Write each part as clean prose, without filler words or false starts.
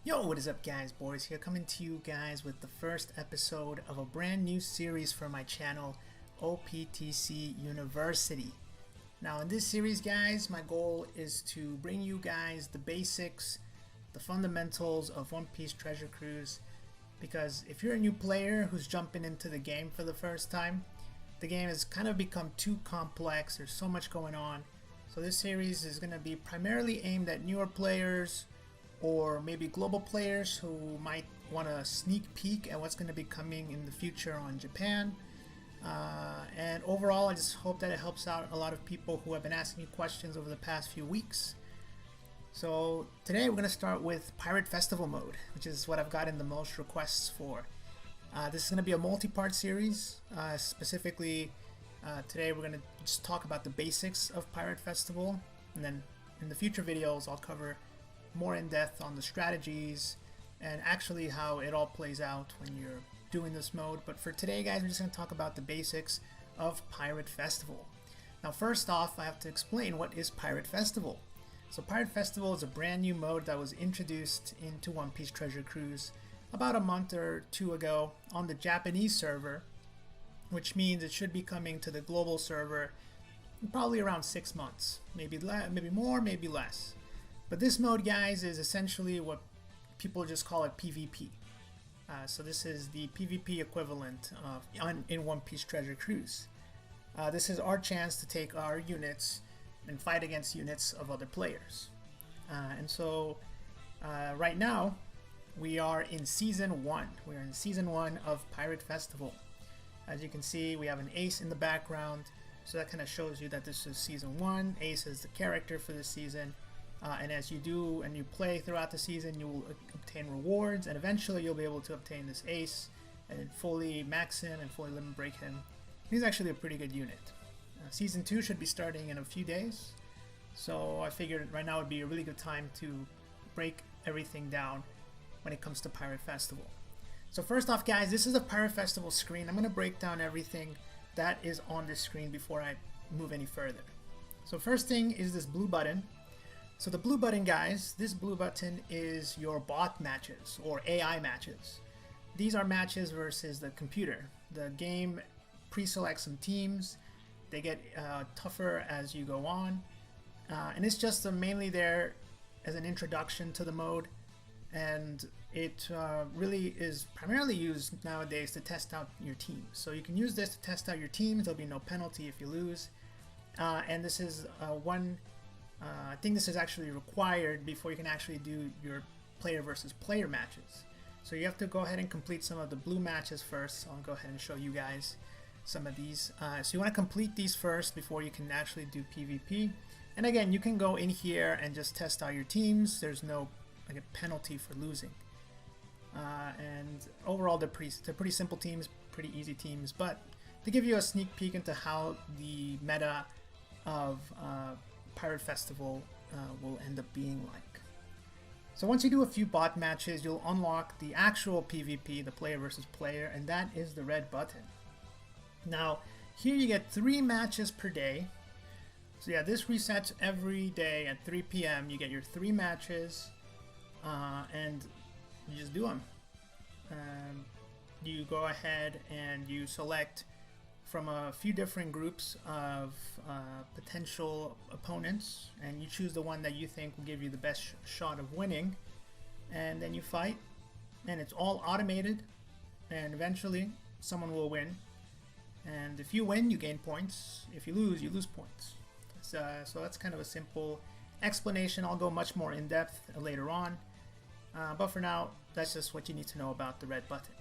Yo, what is up guys? Boris here, coming to you guys with the first episode of a brand new series for my channel, OPTC University. Now in this series guys, my goal is to bring you guys the basics, the fundamentals of One Piece Treasure Cruise, because if you're a new player who's jumping into the game for the first time, the game has kind of become too complex. There's so much going on. So this series is going to be primarily aimed at newer players, or maybe global players who might want a sneak peek at what's going to be coming in the future on Japan. And overall, I just hope that it helps out a lot of people who have been asking me questions over the past few weeks. So today we're going to start with Pirate Festival mode, which is what I've gotten the most requests for. This is going to be a multi-part series. Specifically, today we're going to just talk about the basics of Pirate Festival, and then in the future videos I'll cover more in depth on the strategies and actually how it all plays out when you're doing this mode. But for today guys, we're just going to talk about the basics of Pirate Festival. Now first off, I have to explain what is Pirate Festival. So Pirate Festival is a brand new mode that was introduced into One Piece Treasure Cruise about a month or two ago on the Japanese server, which means it should be coming to the global server in probably around 6 months, maybe more, maybe less. But this mode guys is essentially what people just call it PvP. So this is the PvP equivalent in One Piece Treasure Cruise. This is our chance to take our units and fight against units of other players. And so right now we are in Season 1. We're in Season 1 of Pirate Festival. As you can see, we have an ace in the background, so that kind of shows you that this is Season 1. Ace is the character for this season. And as you do and you play throughout the season, you will obtain rewards, and eventually you'll be able to obtain this ace and fully max him and fully limit break him. He's actually a pretty good unit. Season 2 should be starting in a few days, so I figured right now would be a really good time to break everything down when it comes to Pirate Festival. So first off guys, this is a Pirate Festival screen. I'm going to break down everything that is on this screen before I move any further. So first thing is this blue button. So the blue button guys, this blue button is your bot matches or AI matches. These are matches versus the computer. The game pre-selects some teams. They get tougher as you go on. And it's just mainly there as an introduction to the mode. And it really is primarily used nowadays to test out your teams. So you can use this to test out your teams. There'll be no penalty if you lose. And this is I think this is actually required before you can actually do your player versus player matches. So you have to go ahead and complete some of the blue matches first. So I'll go ahead and show you guys some of these. So you want to complete these first before you can actually do PvP. And again, you can go in here and just test out your teams. There's no like a penalty for losing. And overall, they're pretty simple teams, pretty easy teams. But to give you a sneak peek into how the meta of Pirate Festival will end up being like. So once you do a few bot matches, you'll unlock the actual PvP, the player versus player, and that is the red button. Now here you get 3 matches per day. So yeah, this resets every day at 3 p.m. You get your 3 matches, and you just do them. You go ahead and you select from a few different groups of potential opponents, and you choose the one that you think will give you the best shot of winning, and then you fight, and it's all automated, and eventually someone will win. And if you win, you gain points. If you lose points. So that's kind of a simple explanation. I'll go much more in depth later on, but for now that's just what you need to know about the red button.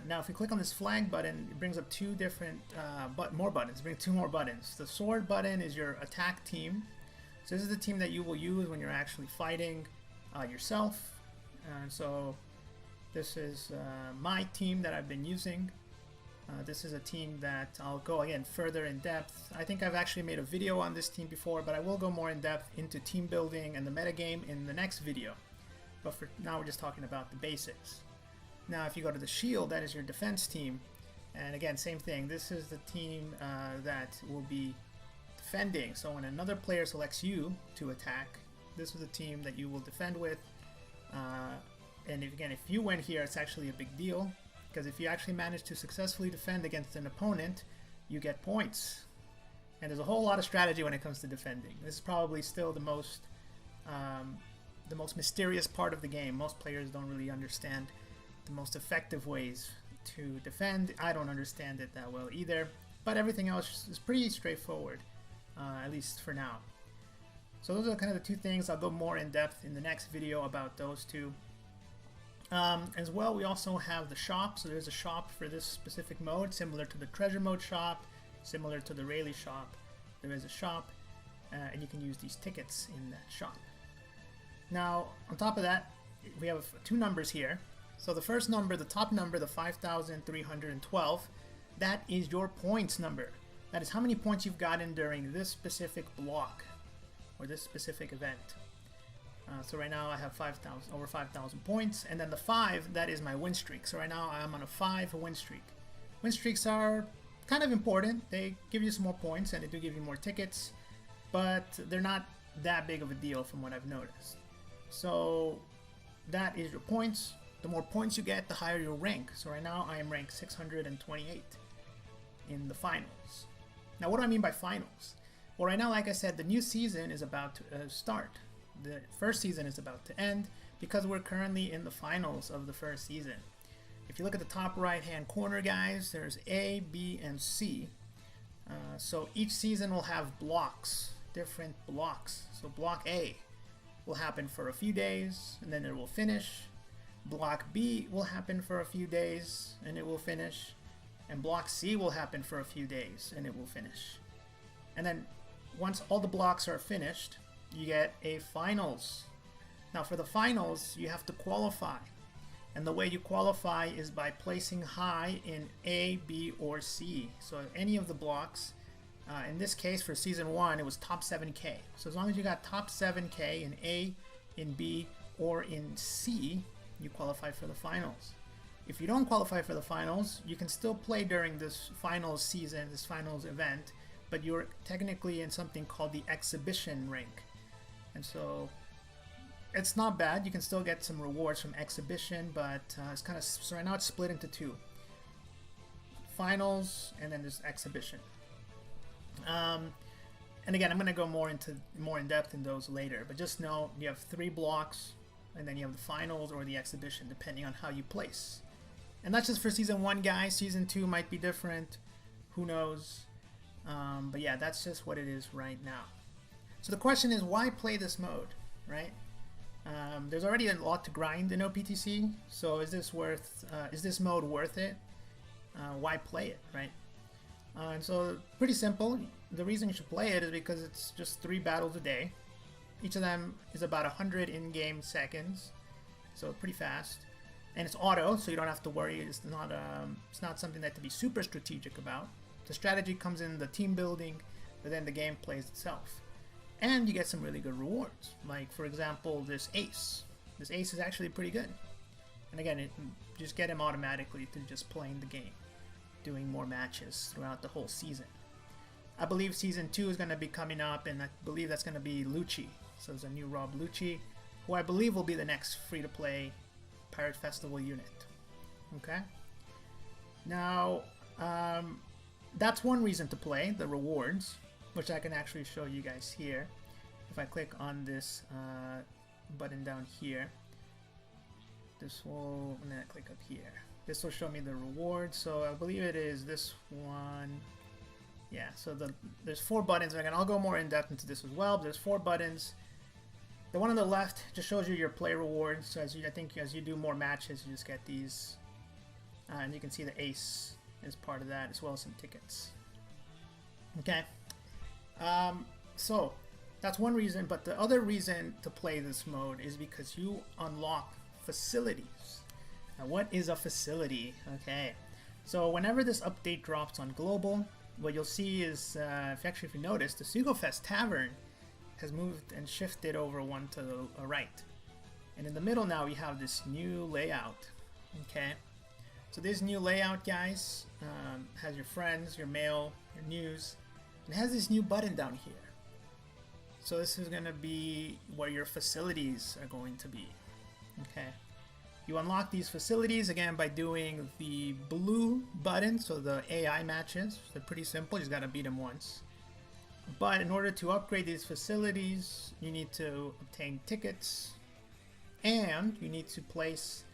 Now if you click on this flag button, it brings up 2 different more buttons. It brings 2 more buttons. The sword button is your attack team. So this is the team that you will use when you're actually fighting yourself. So this is my team that I've been using. This is a team that I'll go again further in depth. I think I've actually made a video on this team before, but I will go more in depth into team building and the metagame in the next video. But for now we're just talking about the basics. Now if you go to the shield, that is your defense team, and again same thing, this is the team that will be defending. So when another player selects you to attack, this is the team that you will defend with. And if you win here, it's actually a big deal, because if you actually manage to successfully defend against an opponent, you get points. And there's a whole lot of strategy when it comes to defending. This is probably still the most mysterious part of the game. Most players don't really understand the most effective ways to defend. I don't understand it that well either, but everything else is pretty straightforward, at least for now. So those are kind of the two things. I'll go more in depth in the next video about those two. As well, we also have the shop. So there's a shop for this specific mode, similar to the treasure mode shop, similar to the Rayleigh shop. There is a shop, and you can use these tickets in that shop. Now, on top of that, we have two numbers here. So the first number, the top number, the 5,312, that is your points number. That is how many points you've gotten during this specific block or this specific event. So right now I have over 5,000 points, and then the 5, that is my win streak. So right now I'm on a 5 win streak. Win streaks are kind of important. They give you some more points, and they do give you more tickets, but they're not that big of a deal from what I've noticed. So that is your points. The more points you get, the higher your rank. So right now I am ranked 628 in the finals. Now, what do I mean by finals? Well, right now, like I said, the new season is about to start. The first season is about to end because we're currently in the finals of the first season. If you look at the top right hand corner, guys, there's A, B, and C. So each season will have blocks, different blocks. So block A will happen for a few days and then it will finish. Block B will happen for a few days and it will finish. And block C will happen for a few days and it will finish. And then once all the blocks are finished, you get a finals. Now for the finals, you have to qualify. And the way you qualify is by placing high in A, B, or C. So any of the blocks, in this case for season 1, it was top 7K. So as long as you got top 7K in A, in B, or in C, you qualify for the finals. If you don't qualify for the finals, you can still play during this finals season, this finals event, but you're technically in something called the exhibition rank. And so it's not bad. You can still get some rewards from exhibition, but it's kind of, so right now it's split into two. Finals and then there's exhibition. And again, I'm going to go more in depth in those later, but just know you have 3 blocks and then you have the finals or the exhibition depending on how you place. And that's just for season 1, guys. Season 2 might be different. Who knows? But yeah, that's just what it is right now. So the question is, why play this mode, right? There's already a lot to grind in OPTC, so is this mode worth it? Why play it, right? And so pretty simple. The reason you should play it is because it's just 3 battles a day. Each of them is about 100 in-game seconds, so pretty fast. And it's auto, so you don't have to worry. It's not something that to be super strategic about. The strategy comes in the team building, but then the game plays itself. And you get some really good rewards. Like, for example, this ace. This ace is actually pretty good. And again, you just get him automatically through just playing the game, doing more matches throughout the whole season. I believe season 2 is going to be coming up, and I believe that's going to be Lucci. So there's a new Rob Lucci, who I believe will be the next free-to-play Pirate Festival unit. Okay? Now, that's one reason to play, the rewards, which I can actually show you guys here. If I click on this button down here, and then I click up here. This will show me the rewards. So I believe it is this one. Yeah, so there's 4 buttons. Again, I'll go more in depth into this as well, but there's 4 buttons. The one on the left just shows you your play rewards. So I think as you do more matches, you just get these. And you can see the ace is part of that, as well as some tickets. Okay. So that's one reason, but the other reason to play this mode is because you unlock facilities. Now, what is a facility? Okay. So whenever this update drops on global, what you'll see is, if you notice, the Sugofest Tavern has moved and shifted over one to the right. And in the middle now we have this new layout. Okay. So this new layout, guys, has your friends, your mail, your news, and it has this new button down here. So this is going to be where your facilities are going to be. Okay. You unlock these facilities again by doing the blue button, so the AI matches. They're pretty simple, you just gotta beat them once. But in order to upgrade these facilities, you need to obtain tickets, and you need to place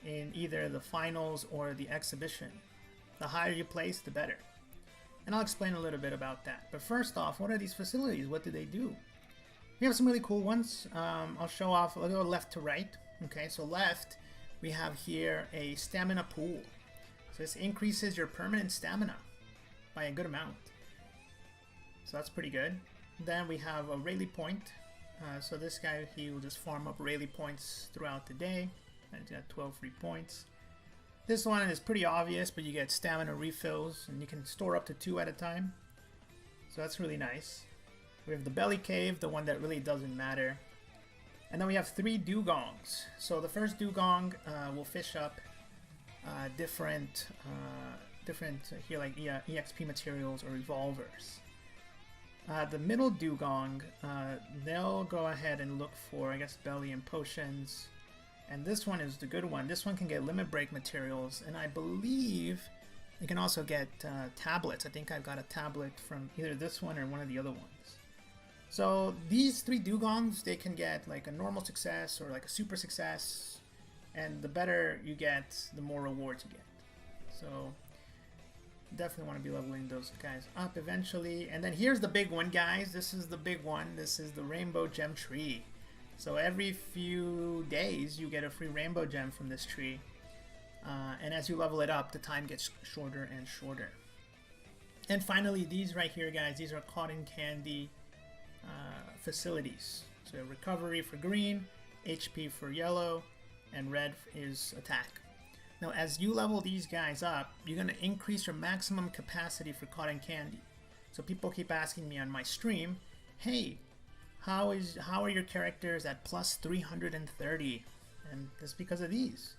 in either the finals or the exhibition. The higher you place, the better. And I'll explain a little bit about that. But first off, what are these facilities? What do they do? We have some really cool ones. I'll show off. I'll go left to right. Okay, so left, we have here a stamina pool. So this increases your permanent stamina by a good amount. So that's pretty good. Then we have a Rayleigh point. So this guy, he will just farm up Rayleigh points throughout the day. And he's got 12 free points. This one is pretty obvious, but you get stamina refills, and you can store up to 2 at a time. So that's really nice. We have the belly cave, the one that really doesn't matter. And then we have 3 dugongs. So the first dugong will fish up different here, like EXP materials or revolvers. The middle dugong, they'll go ahead and look for, I guess, belly and potions. And this one is the good one. This one can get limit break materials, and I believe you can also get tablets. I think I've got a tablet from either this one or one of the other ones. So these 3 dugongs, they can get like a normal success or like a super success, and the better you get, the more rewards you get. So definitely want to be leveling those guys up eventually. And then here's the big one, guys. This is the big one. This is the rainbow gem tree. So every few days you get a free rainbow gem from this tree, and as you level it up, the time gets shorter and shorter. And finally, these right here, guys, these are cotton candy facilities. So recovery for green, HP for yellow, and red is attack. Now as you level these guys up, you're going to increase your maximum capacity for cotton candy. So people keep asking me on my stream, hey, how are your characters at plus 330? And that's because of these.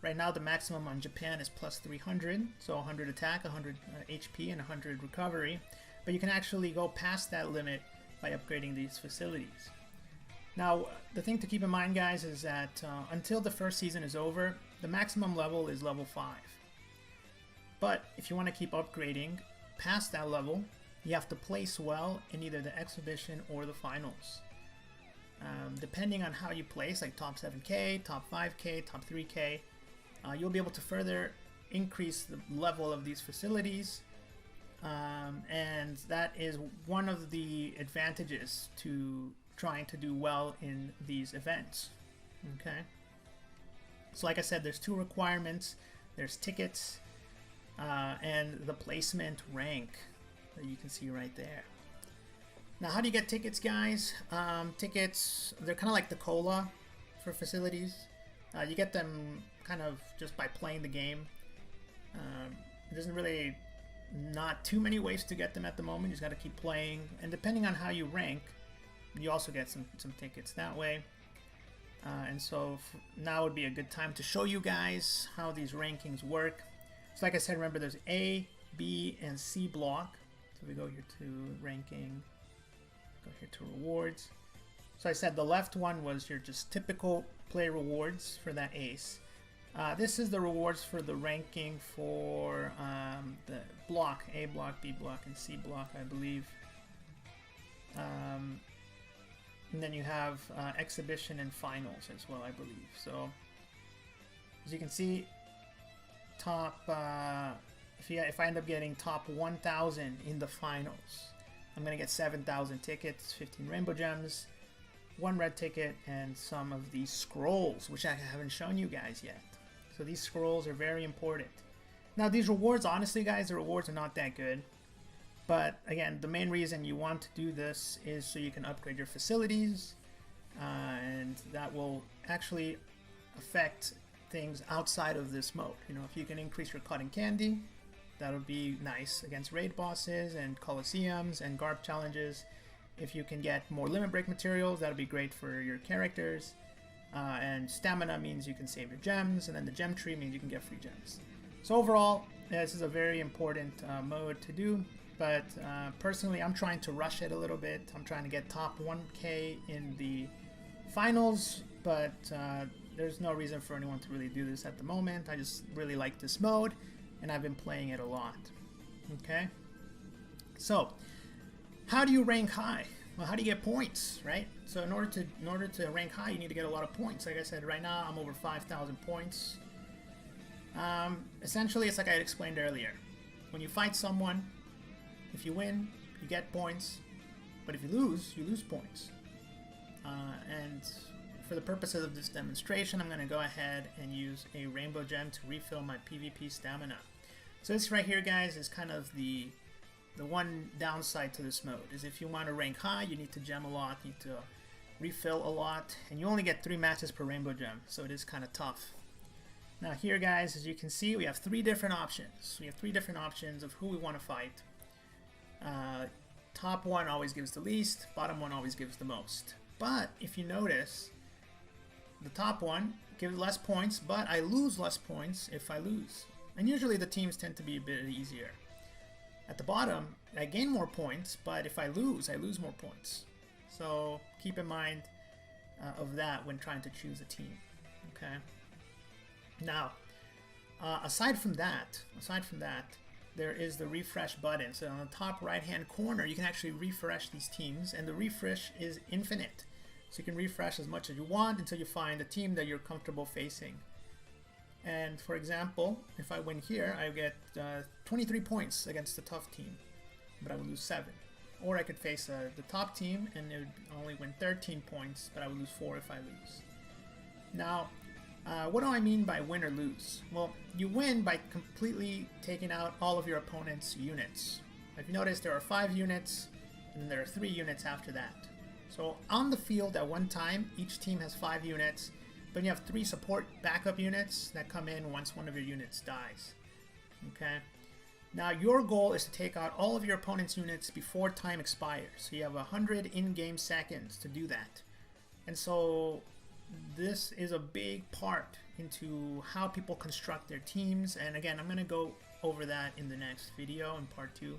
Right now the maximum on Japan is plus 300, so 100 attack, 100 HP, and 100 recovery. But you can actually go past that limit by upgrading these facilities. Now the thing to keep in mind, guys, is that until the first season is over, the maximum level is level 5. But if you want to keep upgrading past that level, you have to place well in either the exhibition or the finals. Depending on how you place, like top 7k, top 5k, top 3k, you'll be able to further increase the level of these facilities, and that is one of the advantages to trying to do well in these events. Okay, so like I said, there's 2 requirements. There's tickets and the placement rank that you can see right there. Now how do you get tickets, guys? Tickets, they're kind of like the cola for facilities. You get them kind of just by playing the game. There's really not too many ways to get them at the moment. You just got to keep playing, and depending on how you rank, you also get some tickets that way. And so now would be a good time to show you guys how these rankings work. So like I said, remember there's A, B, and C block. So we go here to ranking, go here to rewards. So I said the left one was your just typical play rewards for that ace. This is the rewards for the ranking for the block, A block, B block, and C block, I believe. And then you have exhibition and finals as well, I believe. So as you can see, top if I end up getting top 1,000 in the finals, I'm gonna get 7,000 tickets, 15 rainbow gems, 1 red ticket, and some of these scrolls, which I haven't shown you guys yet. So these scrolls are very important. Now these rewards, honestly guys, the rewards are not that good. But again, the main reason you want to do this is so you can upgrade your facilities, and that will actually affect things outside of this mode. You know, if you can increase your cotton candy, that would be nice against raid bosses and coliseums and garb challenges. If you can get more limit break materials, that would be great for your characters. And stamina means you can save your gems, and then the gem tree means you can get free gems. So overall, this is a very important mode to do. But personally, I'm trying to rush it a little bit. I'm trying to get top 1k in the finals, but there's no reason for anyone to really do this at the moment. I just really like this mode, and I've been playing it a lot. Okay, so how do you rank high? Well, how do you get points, right? So in order to rank high, you need to get a lot of points. Like I said, right now I'm over 5,000 points. Essentially, it's like I explained earlier. When you fight someone, if you win, you get points, but if you lose points. And for the purposes of this demonstration, I'm going to go ahead and use a rainbow gem to refill my PvP stamina. So this right here, guys, is kind of the one downside to this mode, is if you want to rank high, you need to gem a lot, you need to refill a lot, and you only get 3 matches per rainbow gem, so it is kind of tough. Now here, guys, as you can see, we have 3 different options. We have 3 different options of who we want to fight. Top one always gives the least, bottom one always gives the most. But if you notice, the top one gives less points, but I lose less points if I lose. And usually the teams tend to be a bit easier. At the bottom, I gain more points, but if I lose more points. So keep in mind of that when trying to choose a team. Okay. Now, aside from that, there is the refresh button. So on the top right-hand corner, you can actually refresh these teams, and the refresh is infinite. So you can refresh as much as you want until you find a team that you're comfortable facing. And for example, if I win here, I get 23 points against the tough team, but I would lose 7. Or I could face the top team and it would only win 13 points, but I would lose 4 if I lose. Now, what do I mean by win or lose? Well, you win by completely taking out all of your opponent's units. If you notice, there are 5 units, and there are 3 units after that. So on the field at one time, each team has 5 units, but you have 3 support backup units that come in once one of your units dies. Okay. Now your goal is to take out all of your opponent's units before time expires. So you have 100 in-game seconds to do that. And so this is a big part into how people construct their teams. And again, I'm going to go over that in the next video in part 2.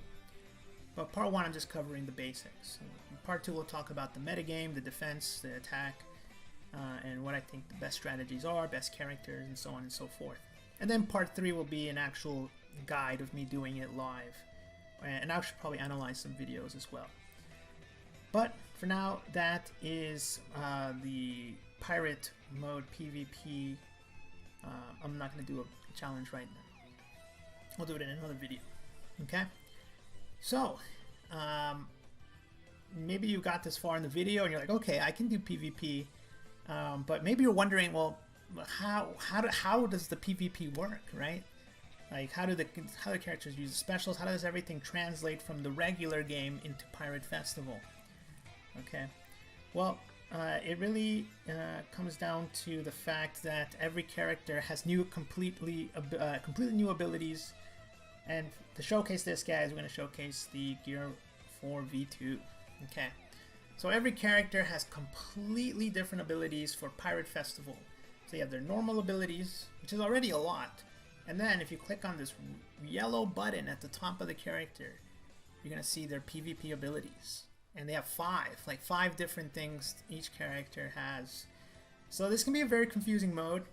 But part 1, I'm just covering the basics. In part 2, we'll talk about the metagame, the defense, the attack, and what I think the best strategies are, best characters, and so on and so forth. And then part 3 will be an actual guide of me doing it live. And I should probably analyze some videos as well. But for now, that is the pirate mode PvP. I'm not going to do a challenge right now. I'll do it in another video. Okay? So, maybe you got this far in the video and you're like, okay, I can do PvP, but maybe you're wondering, well, how does the PvP work, right? Like, how do the characters use the specials? How does everything translate from the regular game into Pirate Festival? Okay, well, it really comes down to the fact that every character has completely new abilities. And to showcase this, guys, we're going to showcase the Gear 4 V2. Okay, so every character has completely different abilities for Pirate Festival. So you have their normal abilities, which is already a lot. And then if you click on this yellow button at the top of the character, you're going to see their PvP abilities. And they have 5 different things each character has. So this can be a very confusing mode,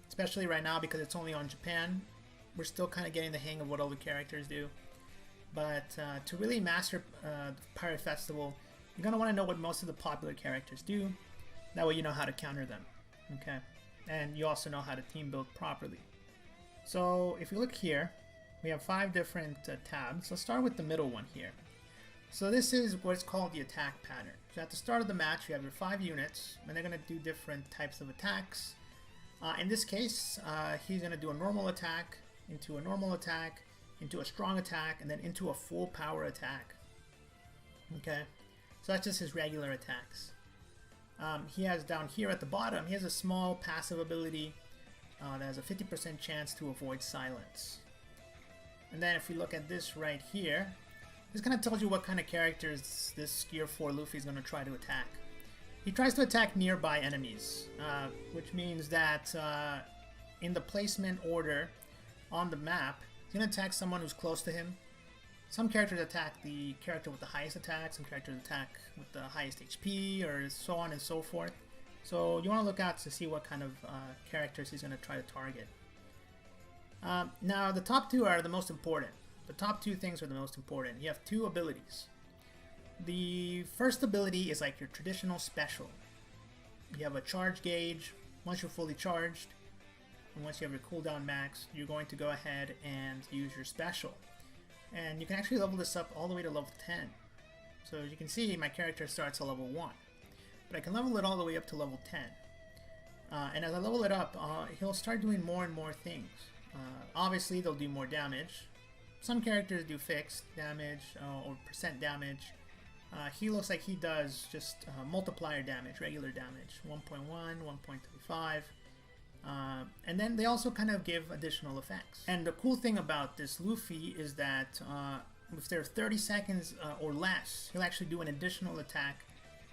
especially right now because it's only on Japan. We're still kind of getting the hang of what all the characters do. But to really master Pirate Festival, you're going to want to know what most of the popular characters do. That way you know how to counter them. Okay, and you also know how to team build properly. So if you look here, we have 5 different tabs. Let's start with the middle one here. So this is what's called the attack pattern. So at the start of the match, you have your 5 units, and they're going to do different types of attacks. In this case, he's going to do a normal attack, into a normal attack, into a strong attack, and then into a full power attack. Okay, so that's just his regular attacks. He has down here at the bottom, he has a small passive ability that has a 50% chance to avoid silence. And then if we look at this right here, this kind of tells you what kind of characters this Gear 4 Luffy is going to try to attack. He tries to attack nearby enemies, which means that in the placement order on the map, he's going to attack someone who's close to him. Some characters attack the character with the highest attack, some characters attack with the highest HP, or so on and so forth. So you want to look out to see what kind of characters he's going to try to target. Now the top two are the most important. The top two things are the most important. You have two abilities. The first ability is like your traditional special. You have a charge gauge. Once you're fully charged, and once you have your cooldown max, you're going to go ahead and use your special. And you can actually level this up all the way to level 10. So as you can see, my character starts at level 1. But I can level it all the way up to level 10. And as I level it up, he'll start doing more and more things. Obviously, they'll do more damage. Some characters do fixed damage or percent damage. He looks like he does just multiplier damage, regular damage, 1.1, 1.35. And then they also kind of give additional effects. And the cool thing about this Luffy is that if they're 30 seconds or less, he'll actually do an additional attack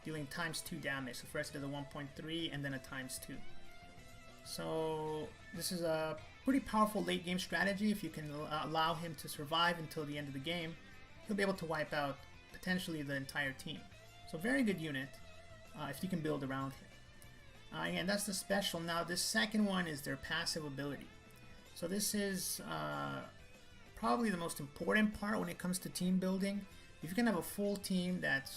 dealing ×2 damage. So first he does a 1.3 and then a ×2. So this is a pretty powerful late game strategy. If you can allow him to survive until the end of the game, he'll be able to wipe out potentially the entire team. So very good unit if you can build around him. Again, that's the special. Now this second one is their passive ability. So this is probably the most important part when it comes to team building. If you can have a full team that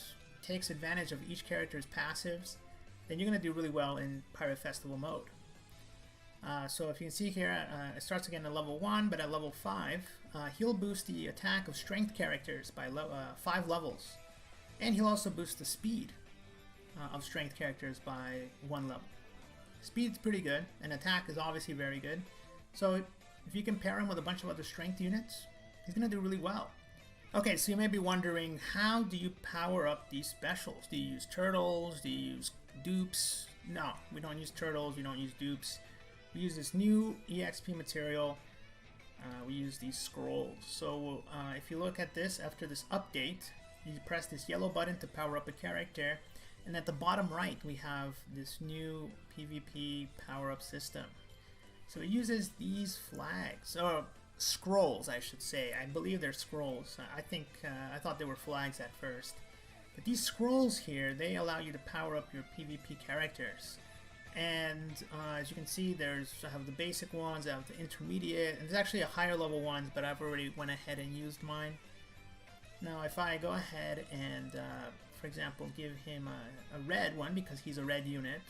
takes advantage of each character's passives, then you're going to do really well in Pirate Festival mode. So if you can see here, it starts again at level 1, but at level 5, he'll boost the attack of strength characters by 5 levels. And he'll also boost the speed of strength characters by 1 level. Speed's pretty good, and attack is obviously very good. So if you can pair him with a bunch of other strength units, he's going to do really well. Okay, so you may be wondering, how do you power up these specials? Do you use turtles? Do you use dupes? No, we don't use turtles, we don't use dupes. We use this new EXP material. We use these scrolls. So if you look at this, after this update, you press this yellow button to power up a character, and at the bottom right we have this new PvP power-up system. So it uses these flags, or scrolls I should say. I believe they're scrolls. I thought they were flags at first. But these scrolls here, they allow you to power up your PvP characters. And as you can see, I have the basic ones, I have the intermediate, and there's actually a higher level ones, but I've already went ahead and used mine. Now if I go ahead and, for example, give him a red one, because he's a red unit,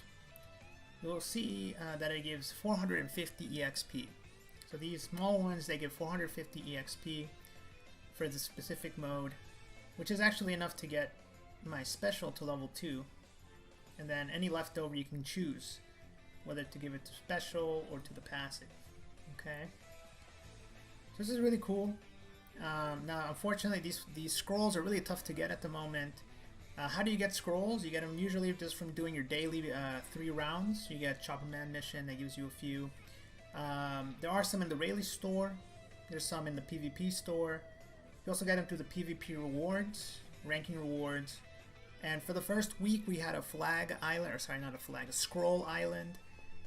you'll see that it gives 450 EXP. So these small ones, they give 450 EXP for the specific mode, which is actually enough to get my special to level 2. And then any leftover you can choose whether to give it to special or to the passive. Okay, so this is really cool. Now unfortunately these scrolls are really tough to get at the moment. How do you get scrolls? You get them usually just from doing your daily 3 rounds. You get Chopper Man mission that gives you a few. There are some in the Rayleigh store. There's some in the PvP store. You also get them through the PvP rewards, ranking rewards. And for the first week we had a flag island, or sorry, not a flag, a scroll island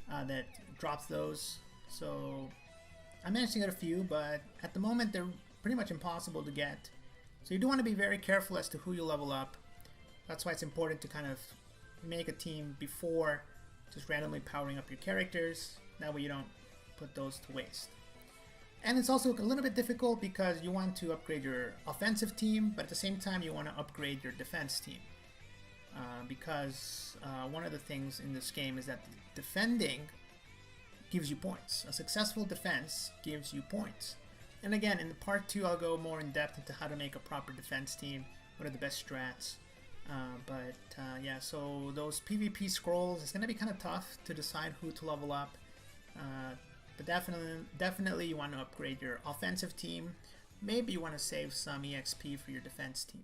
that drops those. So I managed to get a few, but at the moment they're pretty much impossible to get. So you do want to be very careful as to who you level up. That's why it's important to kind of make a team before just randomly powering up your characters. That way you don't put those to waste. And it's also a little bit difficult because you want to upgrade your offensive team, but at the same time you want to upgrade your defense team. Because one of the things in this game is that defending gives you points. A successful defense gives you points. And again, in the part 2 I'll go more in depth into how to make a proper defense team, what are the best strats. Yeah, so those PvP scrolls, it's going to be kind of tough to decide who to level up. But definitely you want to upgrade your offensive team. Maybe you want to save some EXP for your defense team.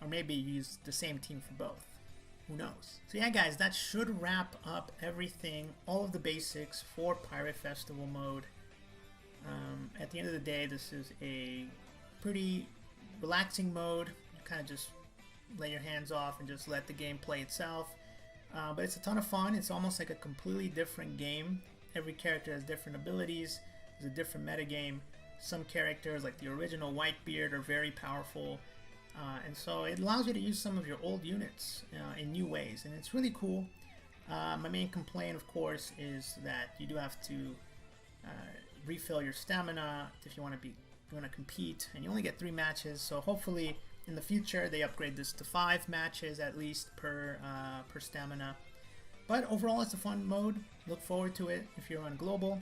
Or maybe use the same team for both. Who knows? So yeah guys, that should wrap up everything, all of the basics for Pirate Festival mode. At the end of the day, this is a pretty relaxing mode. You kind of just let your hands off and just let the game play itself. But it's a ton of fun. It's almost like a completely different game. Every character has different abilities. There's a different metagame. Some characters, like the original Whitebeard, are very powerful. And so it allows you to use some of your old units in new ways, and it's really cool. My main complaint, of course, is that you do have to refill your stamina if you want to compete, and you only get 3 matches. So hopefully in the future they upgrade this to 5 matches at least per stamina. But overall, it's a fun mode. Look forward to it if you're on global.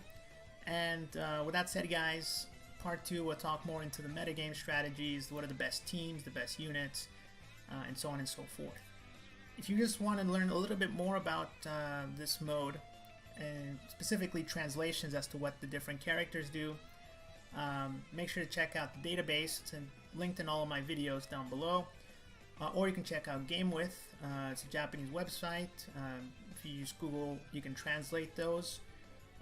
And with that said, guys, part 2 we'll talk more into the metagame strategies, what are the best teams, the best units, and so on and so forth. If you just want to learn a little bit more about this mode, and specifically translations as to what the different characters do, make sure to check out the database. It's linked in all of my videos down below. Or you can check out GameWith. It's a Japanese website. If you use Google, you can translate those.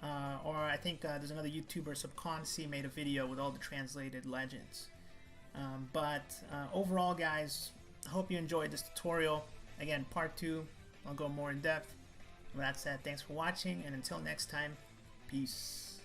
Or I think there's another YouTuber, Subconsi, made a video with all the translated legends. But overall, guys, I hope you enjoyed this tutorial. Again, part 2, I'll go more in depth. With that said, thanks for watching, and until next time, peace.